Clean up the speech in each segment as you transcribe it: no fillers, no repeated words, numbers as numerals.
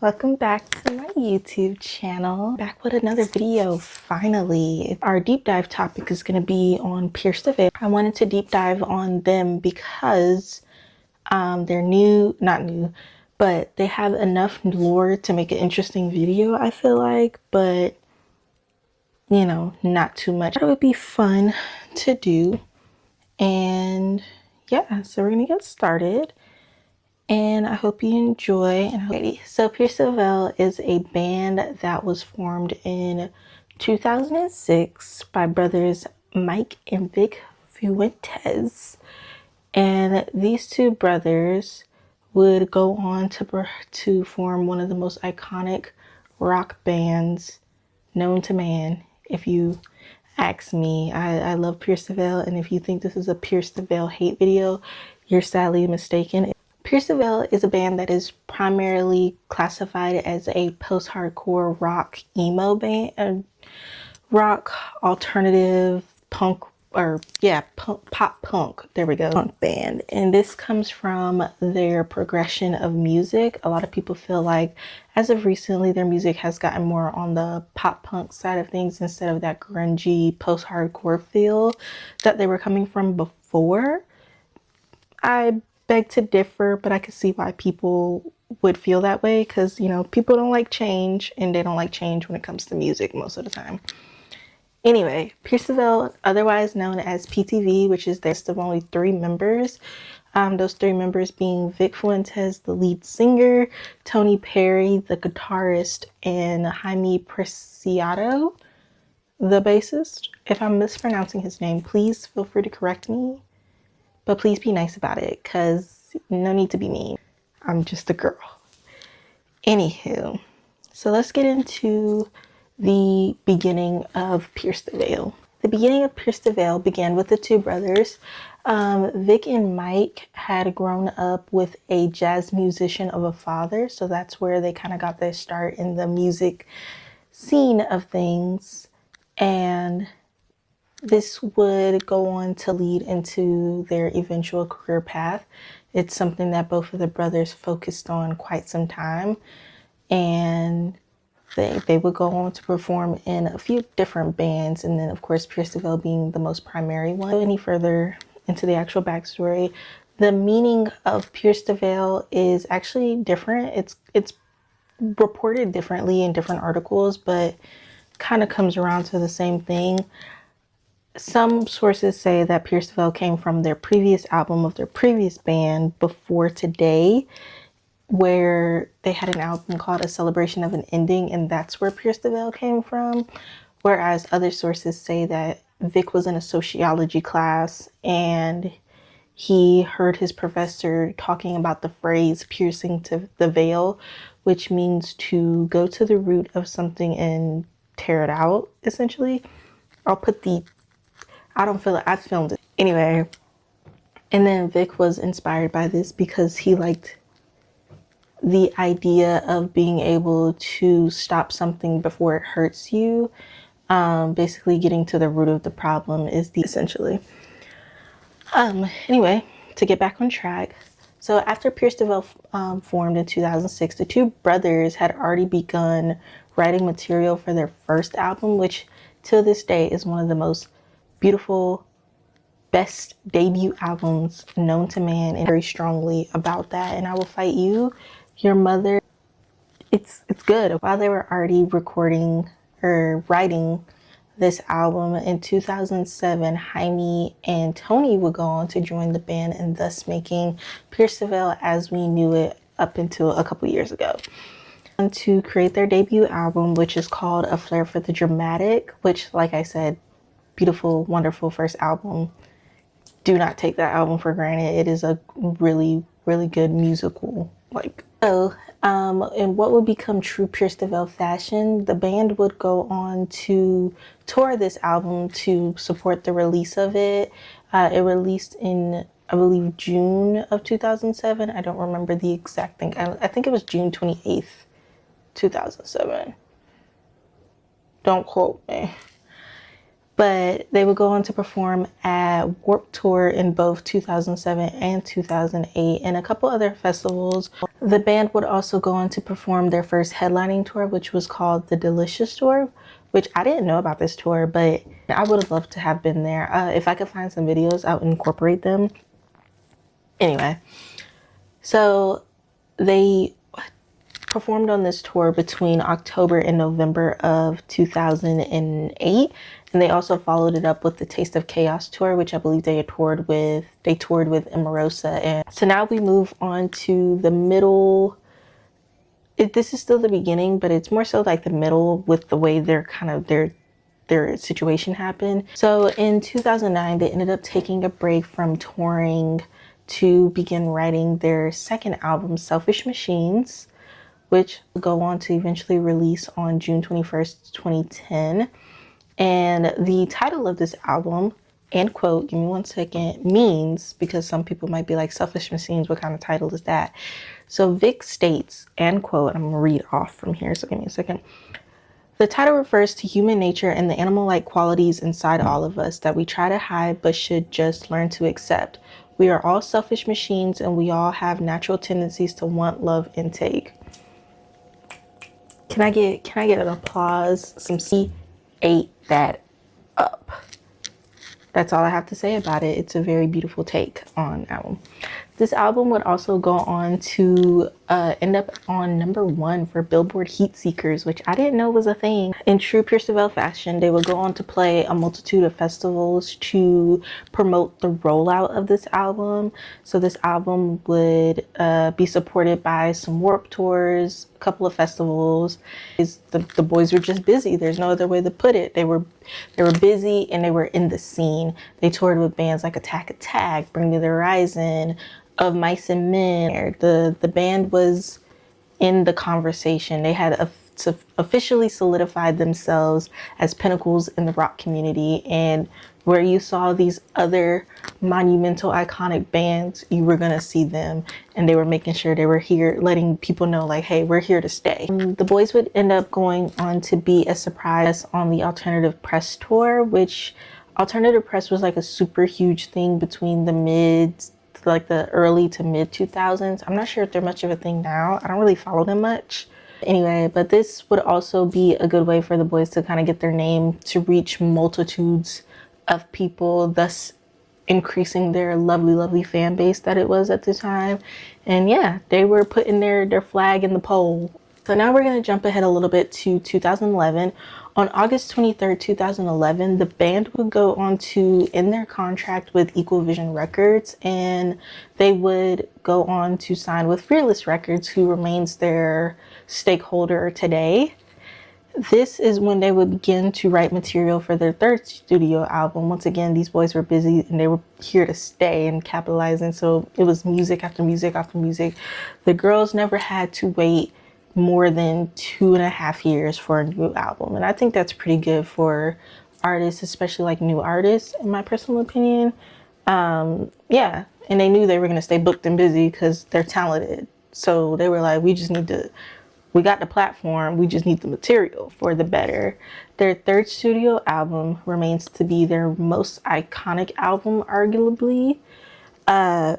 Welcome back to my YouTube channel. Back with another video, finally. Our deep dive topic is going to be on Pierce the Veil. I wanted to deep dive on them because they're not new, but they have enough lore to make an interesting video, I feel like, but you know, not too much. It would be fun to do. And yeah, so we're gonna get started. And I hope you enjoy. Alrighty, so Pierce the Veil is a band that was formed in 2006 by brothers Mike and Vic Fuentes. And these two brothers would go on to form one of the most iconic rock bands known to man. If you ask me, I love Pierce the Veil, and if you think this is a Pierce the Veil hate video, you're sadly mistaken. Pierce the Veil is a band that is primarily classified as a post-hardcore rock emo band, rock alternative punk, or yeah, pop punk, there we go, punk band. And this comes from their progression of music. A lot of people feel like as of recently their music has gotten more on the pop punk side of things instead of that grungy post-hardcore feel that they were coming from before. I beg to differ, but I can see why people would feel that way, because you know, people don't like change, and they don't like change when it comes to music most of the time. Anyway, Pierce the Veil, otherwise known as PTV, which is the list of only 3 members. Those 3 members being Vic Fuentes, the lead singer, Tony Perry, the guitarist, and Jaime Preciado, the bassist. If I'm mispronouncing his name, please feel free to correct me. But please be nice about it, because no need to be mean. I'm just a girl. Anywho, so let's get into the beginning of Pierce the Veil. The beginning of Pierce the Veil began with the 2 brothers. Vic and Mike had grown up with a jazz musician of a father, so that's where they kind of got their start in the music scene of things. And this would go on to lead into their eventual career path. It's something that both of the brothers focused on quite some time, and they would go on to perform in a few different bands, and then of course Pierce the Veil being the most primary one. Any further into the actual backstory, the meaning of Pierce the Veil is actually different. It's reported differently in different articles, but kind of comes around to the same thing. Some sources say that Pierce the Veil came from their previous album of their previous band, Before Today, where they had an album called A Celebration of an Ending, and that's where Pierce the Veil came from. Whereas other sources say that Vic was in a sociology class and he heard his professor talking about the phrase piercing to the veil, which means to go to the root of something and tear it out, essentially. I don't feel it. I filmed it. Anyway, and then Vic was inspired by this because he liked the idea of being able to stop something before it hurts you. Basically getting to the root of the problem is essentially. Anyway, to get back on track. So after Pierce the Veil formed in 2006, the 2 brothers had already begun writing material for their first album, which to this day is one of the most beautiful, best debut albums known to man, and very strongly about that. And I Will Fight You, Your Mother, it's good. While they were already recording or writing this album in 2007, Jaime and Tony would go on to join the band, and thus making Pierce the Veil as we knew it up until a couple years ago. And to create their debut album, which is called A Flair for the Dramatic, which, like I said, beautiful, wonderful first album. Do not take that album for granted. It is a really, really good musical. In what would become true Pierce the Veil fashion, the band would go on to tour this album to support the release of it. It released in, I believe, June of 2007. I don't remember the exact thing. I think it was June 28th, 2007. Don't quote me. But they would go on to perform at Warped Tour in both 2007 and 2008 and a couple other festivals. The band would also go on to perform their first headlining tour, which was called the Delicious Tour, which I didn't know about this tour, but I would have loved to have been there. If I could find some videos, I would incorporate them. Anyway, so they performed on this tour between October and November of 2008, and they also followed it up with the Taste of Chaos tour, which I believe they toured with Emarosa. And so now we move on to the middle. This is still the beginning, but it's more so like the middle with the way they're kind of their situation happened. So in 2009, they ended up taking a break from touring to begin writing their second album, Selfish Machines, which will go on to eventually release on June 21st, 2010. And the title of this album, and quote, give me one second, means, because some people might be like, Selfish Machines, what kind of title is that? So Vic states, and quote, I'm gonna read off from here, so give me a second. The title refers to human nature and the animal-like qualities inside all of us that we try to hide but should just learn to accept. We are all selfish machines and we all have natural tendencies to want, love, and take. Can I get an applause? Some C ate that up. That's all I have to say about it. It's a very beautiful take on album. This album would also go on to end up on #1 for Billboard Heat Seekers, which I didn't know was a thing. In true Pierce the Veil fashion, they would go on to play a multitude of festivals to promote the rollout of this album. So this album would be supported by some Warped Tours, a couple of festivals. The boys were just busy. There's no other way to put it. They were busy and they were in the scene. They toured with bands like Attack, Bring Me the Horizon, Of Mice and Men. The band was in the conversation. They had officially solidified themselves as pinnacles in the rock community, and where you saw these other monumental, iconic bands, you were gonna see them, and they were making sure they were here, letting people know like, hey, we're here to stay. The boys would end up going on to be a surprise on the Alternative Press tour, which Alternative Press was like a super huge thing between the early to mid 2000s. I'm not sure if they're much of a thing now. I don't really follow them much. Anyway, but this would also be a good way for the boys to kind of get their name to reach multitudes of people, thus increasing their lovely, lovely fan base that it was at the time. And yeah, they were putting their flag in the pole. So now we're going to jump ahead a little bit to 2011. On August 23rd, 2011, the band would go on to end their contract with Equal Vision Records, and they would go on to sign with Fearless Records, who remains their stakeholder today. This is when they would begin to write material for their third studio album. Once again, these boys were busy and they were here to stay and capitalizing. So it was music after music after music. The girls never had to wait more than 2.5 years for a new album. And I think that's pretty good for artists, especially like new artists, in my personal opinion. Yeah. And they knew they were going to stay booked and busy because they're talented. So they were like, we got the platform, we just need the material for the better. Their third studio album remains to be their most iconic album, arguably,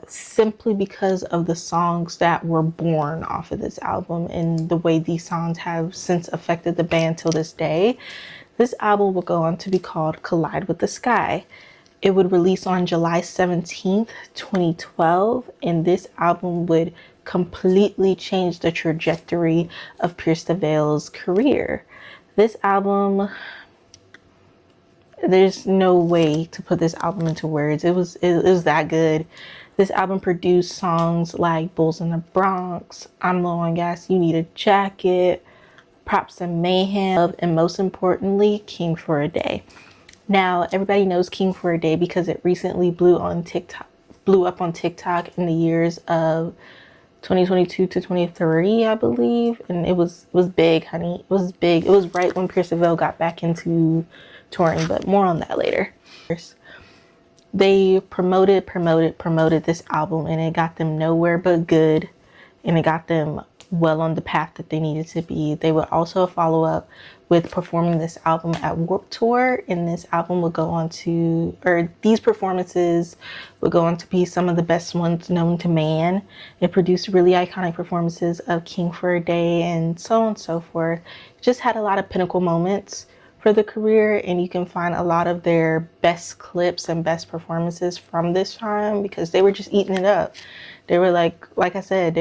simply because of the songs that were born off of this album and the way these songs have since affected the band till this day. This album will go on to be called Collide with the Sky. It would release on July 17th, 2012, and this album would completely change the trajectory of Pierce the Veil's career. This album, there's no way to put this album into words. It was that good. This album produced songs like Bulls in the Bronx, I'm Low on Gas, You Need a Jacket, Props and Mayhem, and most importantly, King for a Day. Now, everybody knows King for a Day because it recently blew up on TikTok in the years of 2022 to 2030, I believe. And it was big, honey. It was big. It was right when Pierce the Veil got back into touring, but more on that later. They promoted this album, and it got them nowhere but good, and it got them well on the path that they needed to be. They would also follow up with performing this album at Warped Tour, and this album would go on to, or these performances would go on to be some of the best ones known to man. It produced really iconic performances of King for a Day and so on and so forth. It just had a lot of pinnacle moments for the career, and you can find a lot of their best clips and best performances from this time because they were just eating it up. They were like I said,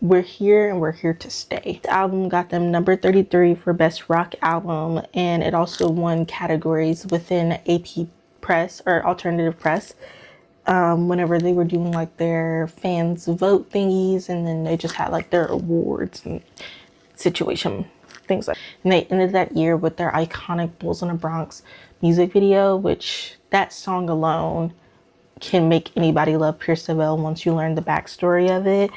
we're here and we're here to stay. The album got them number 33 for best rock album, and it also won categories within AP Press or alternative press whenever they were doing like their fans vote thingies, and then they just had like their awards and situation things like that. And they ended that year with their iconic Bulls in the Bronx music video, which that song alone can make anybody love Pierce the Veil once you learn the backstory of it.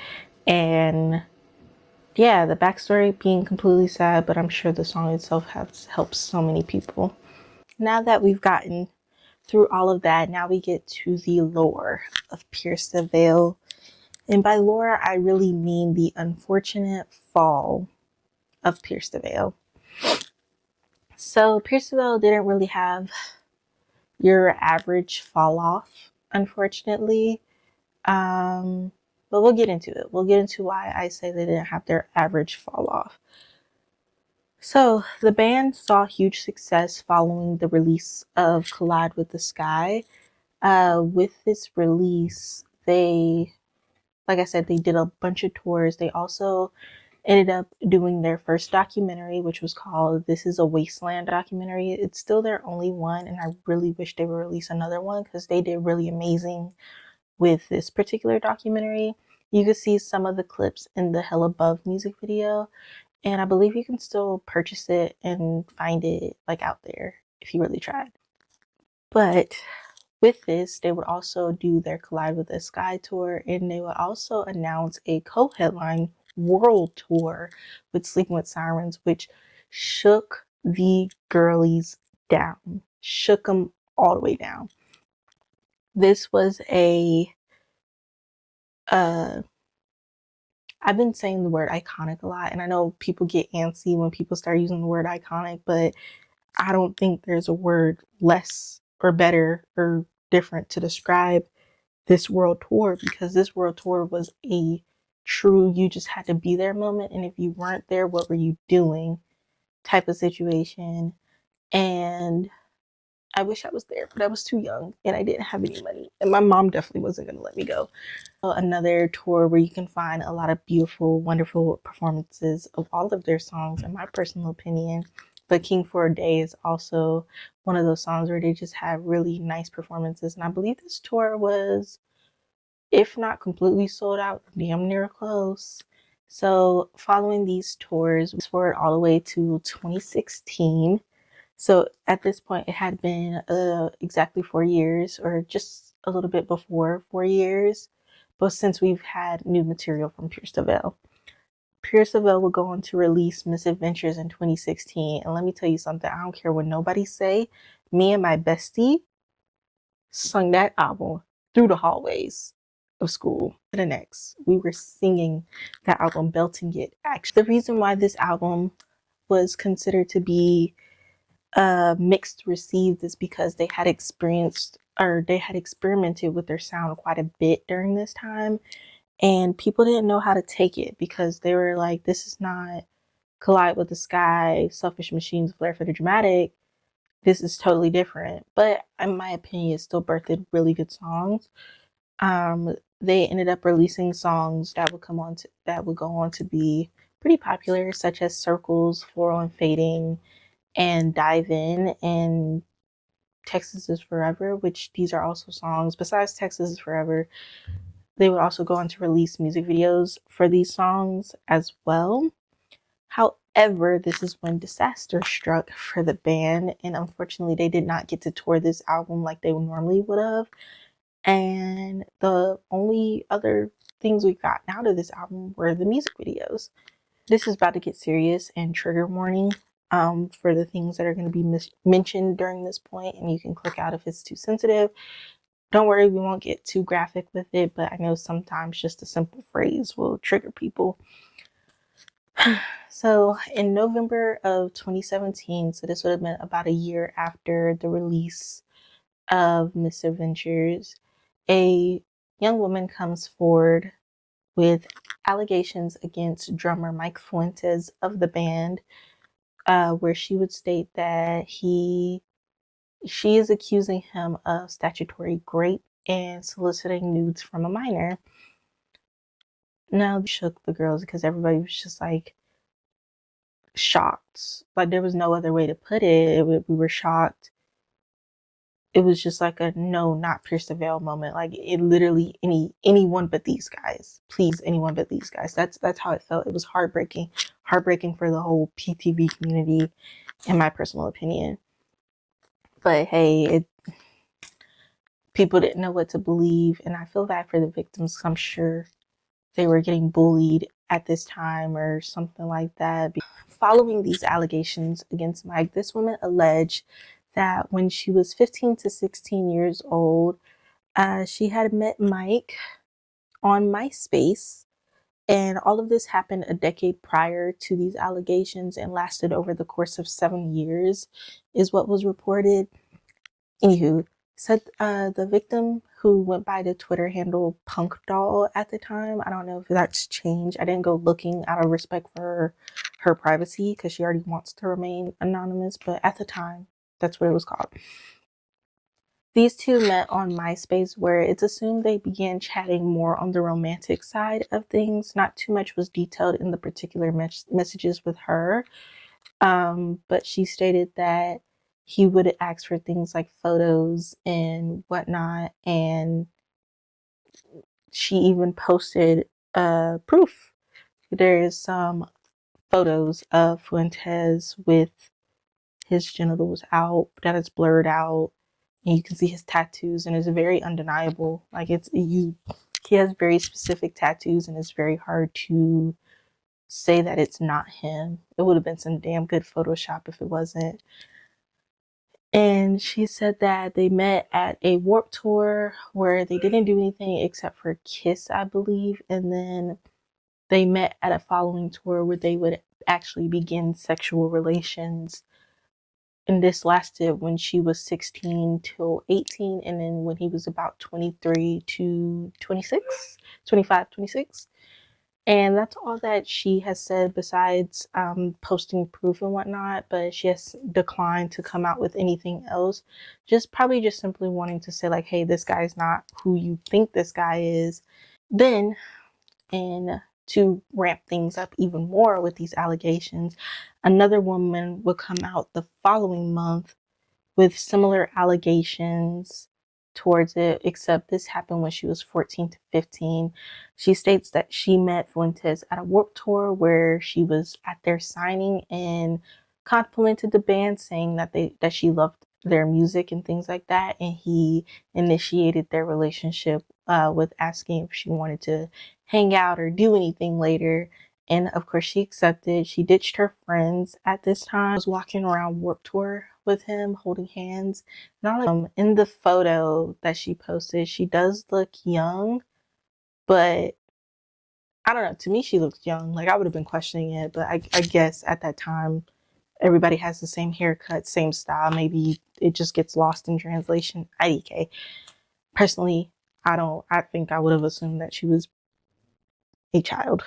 And yeah, the backstory being completely sad, but I'm sure the song itself has helped so many people. Now that we've gotten through all of that, now we get to the lore of Pierce the Veil. And by lore, I really mean the unfortunate fall of Pierce the Veil. So Pierce the Veil didn't really have your average fall off, unfortunately. But we'll get into it. We'll get into why I say they didn't have their average fall off. So the band saw huge success following the release of Collide with the Sky. With this release, they, like I said, they did a bunch of tours. They also ended up doing their first documentary, which was called This Is a Wasteland documentary. It's still their only one, and I really wish they would release another one because they did really amazing with this particular documentary. You can see some of the clips in the Hell Above music video, and I believe you can still purchase it and find it like out there if you really tried. But with this, they would also do their Collide with the Sky tour, and they would also announce a co-headline world tour with Sleeping with Sirens, which shook the girlies down, shook them all the way down. This was I've been saying the word iconic a lot, and I know people get antsy when people start using the word iconic, but I don't think there's a word less or better or different to describe this world tour, because this world tour was a true you just had to be there moment, and if you weren't there, what were you doing type of situation. And I wish I was there, but I was too young and I didn't have any money, and my mom definitely wasn't going to let me go. Another tour where you can find a lot of beautiful, wonderful performances of all of their songs, in my personal opinion. But King for a Day is also one of those songs where they just have really nice performances. And I believe this tour was, if not completely sold out, damn near close. So following these tours, forward all the way to 2016. So at this point, it had been exactly 4 years, or just a little bit before 4 years, but since we've had new material from Pierce the Veil. Pierce the Veil will go on to release Misadventures in 2016, and let me tell you something, I don't care what nobody say, me and my bestie sung that album through the hallways of school to the next. We were singing that album, belting it. Actually, the reason why this album was considered to be mixed received is because they had experimented with their sound quite a bit during this time, and people didn't know how to take it because they were like, this is not Collide with the Sky, Selfish Machines, Flair for the Dramatic. This is totally different. But in my opinion, it still birthed really good songs. They ended up releasing songs that would go on to be pretty popular, such as Circles, Floral and Fading, and Dive In, and Texas is Forever, which these are also songs. Besides Texas is Forever, they would also go on to release music videos for these songs as well. However, this is when disaster struck for the band, and unfortunately they did not get to tour this album like they normally would have. And the only other things we got out of this album were the music videos. This is about to get serious, and trigger warning for the things that are going to be mentioned during this point, and you can click out if it's too sensitive. Don't worry, we won't get too graphic with it, but I know sometimes just a simple phrase will trigger people. So in November of 2017, so this would have been about a year after the release of Misadventures, a young woman comes forward with allegations against drummer Mike Fuentes of the band, where she would state that she is accusing him of statutory rape and soliciting nudes from a minor. Now, shook the girls because everybody was just like shocked. Like there was no other way to put it. We were shocked. It was just like a no, not pierce the veil moment. Like it literally anyone but these guys. Please, anyone but these guys. That's how it felt. It was heartbreaking for the whole PTV community, in my personal opinion. But hey, people didn't know what to believe, and I feel bad for the victims. I'm sure they were getting bullied at this time or something like that. Following these allegations against Mike, this woman alleged that when she was 15 to 16 years old, she had met Mike on MySpace. And all of this happened a decade prior to these allegations and lasted over the course of 7 years, is what was reported. Anywho, said the victim, who went by the Twitter handle Punk Doll at the time. I don't know if that's changed. I didn't go looking out of respect for her privacy because she already wants to remain anonymous. But at the time, that's what it was called. These two met on MySpace, where it's assumed they began chatting more on the romantic side of things. Not too much was detailed in the particular messages with her. But she stated that he would ask for things like photos and whatnot. And she even posted proof. There's some photos of Fuentes with his genitals out that is blurred out. And you can see his tattoos, and it's very undeniable. Like he has very specific tattoos, and it's very hard to say that it's not him. It would have been some damn good Photoshop if it wasn't. And she said that they met at a Warped Tour where they didn't do anything except for kiss, I believe. And then they met at a following tour where they would actually begin sexual relations. And this lasted when she was 16 till 18. And then when he was about 23 to 26, 25, 26. And that's all that she has said besides posting proof and whatnot. But she has declined to come out with anything else. Probably just simply wanting to say like, hey, this guy's not who you think this guy is. Then, and to ramp things up even more with these allegations, another woman would come out the following month with similar allegations towards it, except this happened when she was 14 to 15. She states that she met Fuentes at a Warped Tour where she was at their signing and complimented the band, saying that she loved their music and things like that. And he initiated their relationship with asking if she wanted to hang out or do anything later. And of course she accepted. She ditched her friends at this time. Was walking around Warped Tour with him, holding hands. In the photo that she posted, she does look young, but I don't know. To me, she looks young. Like I would have been questioning it, but I guess at that time, everybody has the same haircut, same style. Maybe it just gets lost in translation. IDK. Personally, I don't. I think I would have assumed that she was a child.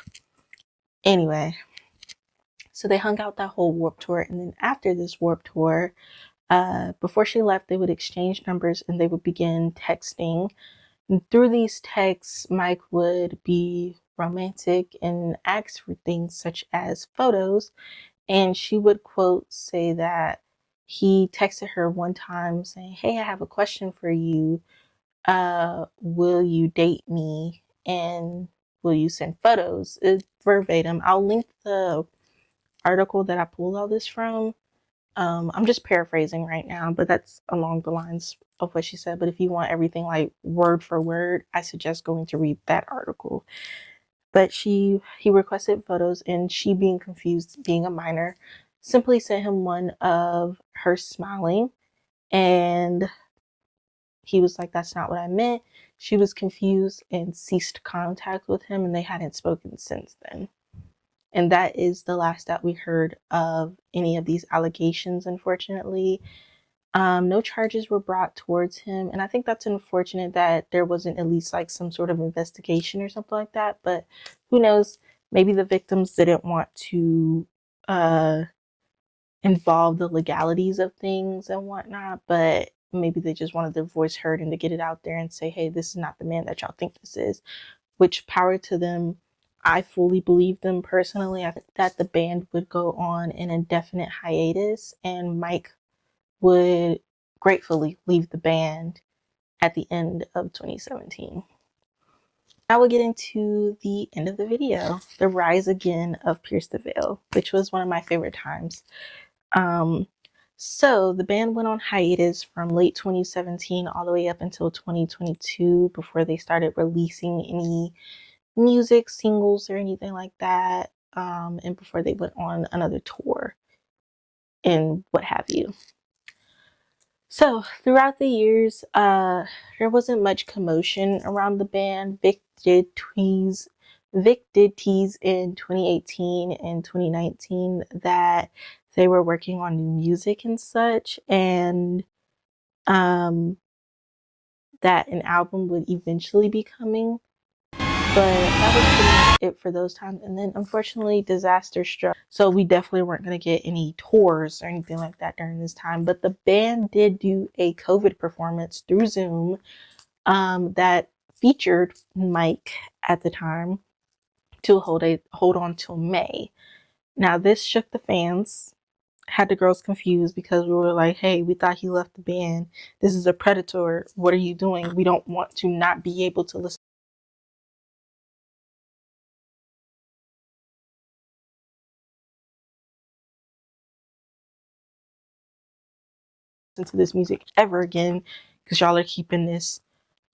Anyway, so they hung out that whole Warped Tour, and then after this Warped Tour, before she left, they would exchange numbers and they would begin texting. And through these texts, Mike would be romantic and ask for things such as photos. And she would quote say that he texted her one time saying, "Hey, I have a question for you. Will you date me? And will you send photos?" It's verbatim. I'll link the article that I pulled all this from. I'm just paraphrasing right now, but that's along the lines of what she said. But if you want everything like word for word, I suggest going to read that article. But he requested photos, and she, being confused, being a minor, simply sent him one of her smiling. And he was like, "That's not what I meant." She was confused and ceased contact with him, and they hadn't spoken since then. And that is the last that we heard of any of these allegations, unfortunately. No charges were brought towards him. And I think that's unfortunate that there wasn't at least like some sort of investigation or something like that. But who knows? Maybe the victims didn't want to involve the legalities of things and whatnot, but maybe they just wanted their voice heard and to get it out there and say, hey, this is not the man that y'all think this is, which power to them. I fully believe them personally. I think that the band would go on an indefinite hiatus and Mike would gratefully leave the band at the end of 2017. Now we'll get into the end of the video, the rise again of Pierce the Veil, which was one of my favorite times. So the band went on hiatus from late 2017 all the way up until 2022 before they started releasing any music, singles, or anything like that. And before they went on another tour and what have you. So throughout the years, there wasn't much commotion around the band. Vic did tease in 2018 and 2019 that they were working on new music and such, and that an album would eventually be coming. But that was pretty much it for those times. And then unfortunately disaster struck. So we definitely weren't going to get any tours or anything like that during this time. But the band did do a COVID performance through Zoom that featured Mike at the time to hold on till May. Now this shook the fans, had the girls confused because we were like, hey, we thought he left the band. This is a predator. What are you doing? We don't want to not be able to listen to this music ever again because y'all are keeping this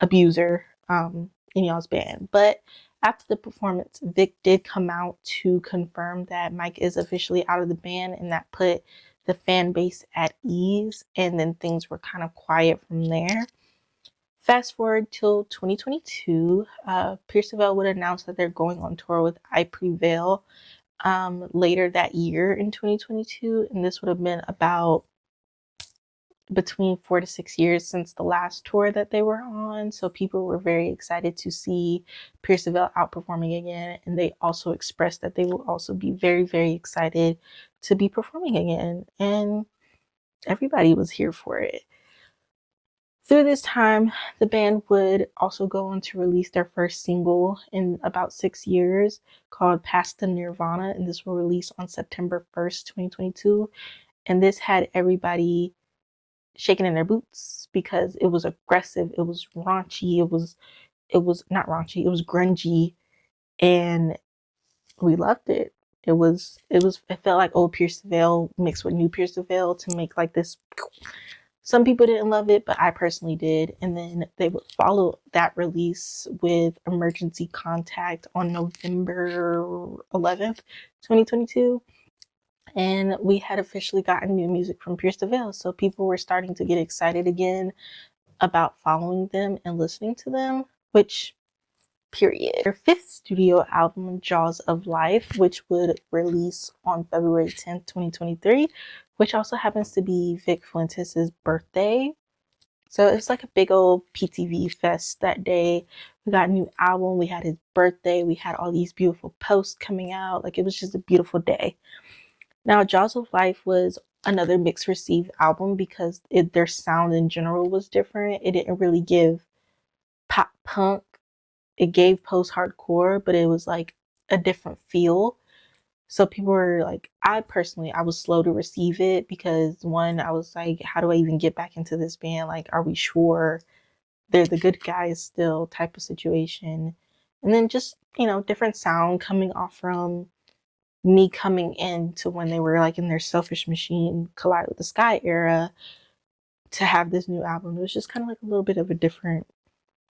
abuser in y'all's band. But after the performance, Vic did come out to confirm that Mike is officially out of the band, and that put the fan base at ease, and then things were kind of quiet from there. Fast forward till 2022, Pierce the Veil would announce that they're going on tour with I Prevail later that year in 2022, and this would have been about between 4 to 6 years since the last tour that they were on. So people were very excited to see Pierce the Veil outperforming again. And they also expressed that they will also be very, very excited to be performing again. And everybody was here for it. Through this time, the band would also go on to release their first single in about 6 years called Past the Nirvana. And this will release on September 1st, 2022. And this had everybody shaking in their boots because it was aggressive, it was raunchy, it was not raunchy, it was grungy, and we loved it. It felt like old Pierce the Veil mixed with new Pierce the Veil to make like this. Some people didn't love it, but I personally did. And then they would follow that release with Emergency Contact on November 11th, 2022. And we had officially gotten new music from Pierce the Veil. So people were starting to get excited again about following them and listening to them, which, period. Their fifth studio album, Jaws of Life, which would release on February 10th, 2023, which also happens to be Vic Fuentes' birthday. So it's like a big old PTV fest that day. We got a new album, we had his birthday, we had all these beautiful posts coming out. Like, it was just a beautiful day. Now, Jaws of Life was another mixed received album because their sound in general was different. It didn't really give pop punk. It gave post-hardcore, but it was like a different feel. So people were like, I was slow to receive it because one, I was like, how do I even get back into this band? Like, are we sure they're the good guys still type of situation? And then just, different sound coming off from me coming into when they were like in their Selfish Machine, Collide with the Sky era to have this new album. It was just kind of like a little bit of a different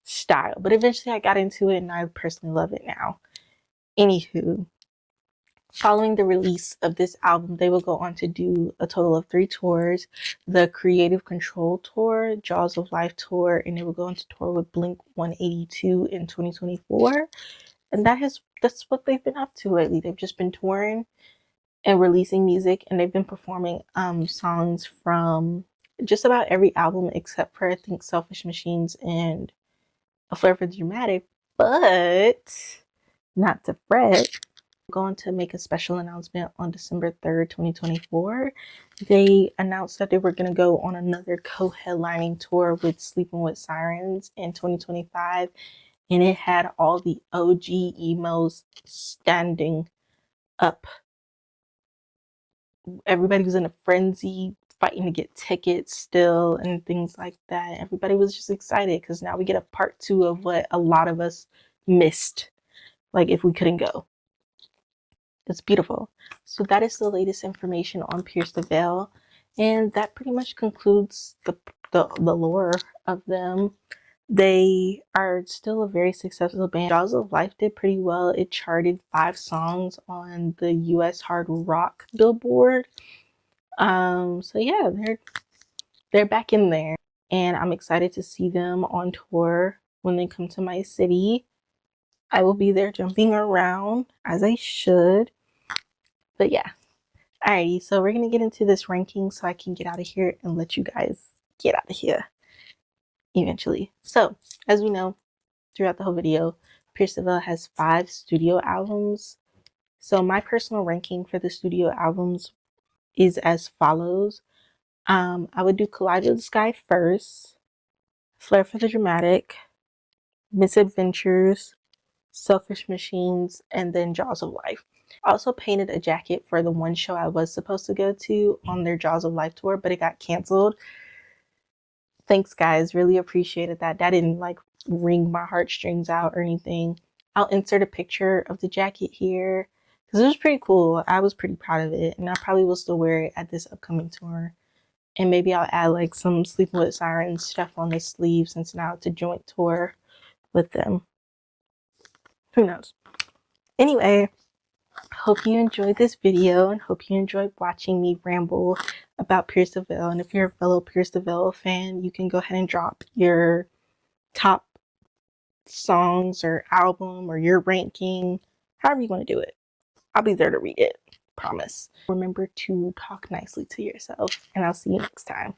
style. But eventually I got into it and I personally love it now. Anywho, following the release of this album, they will go on to do a total of 3 tours. The Creative Control Tour, Jaws of Life Tour, and they will go on to tour with Blink 182 in 2024. And that's what they've been up to lately. They've just been touring and releasing music, and they've been performing songs from just about every album except for I think Selfish Machines and A Flair for the Dramatic. But not to fret, I'm going to make a special announcement on December 3rd, 2024. They announced that they were going to go on another co-headlining tour with Sleeping with Sirens in 2025, and it had all the OG emos standing up. Everybody was in a frenzy fighting to get tickets still and things like that. Everybody was just excited because now we get a part 2 of what a lot of us missed, like if we couldn't go. It's beautiful. So that is the latest information on Pierce the Veil, and that pretty much concludes the lore of them. They are still a very successful band. Jaws of Life did pretty well. It charted 5 songs on the US hard rock billboard. So yeah, they're back in there, and I'm excited to see them on tour when they come to my city. I will be there jumping around as I should. But yeah. Alrighty, so we're gonna get into this ranking so I can get out of here and let you guys get out of here eventually. So, as we know, throughout the whole video, Pierce the Veil has 5 studio albums. So my personal ranking for the studio albums is as follows. I would do Collide of the Sky first, Flair for the Dramatic, Misadventures, Selfish Machines, and then Jaws of Life. I also painted a jacket for the one show I was supposed to go to on their Jaws of Life tour, but it got canceled. Thanks, guys. Really appreciated that. That didn't like wring my heartstrings out or anything. I'll insert a picture of the jacket here because it was pretty cool. I was pretty proud of it, and I probably will still wear it at this upcoming tour. And maybe I'll add like some Sleeping with Sirens stuff on the sleeve since now it's a joint tour with them. Who knows? Anyway, hope you enjoyed this video and hope you enjoyed watching me ramble about Pierce the Veil. And if you're a fellow Pierce the Veil fan, you can go ahead and drop your top songs or album or your ranking, however you want to do it. I'll be there to read it. Promise. Remember to talk nicely to yourself, and I'll see you next time.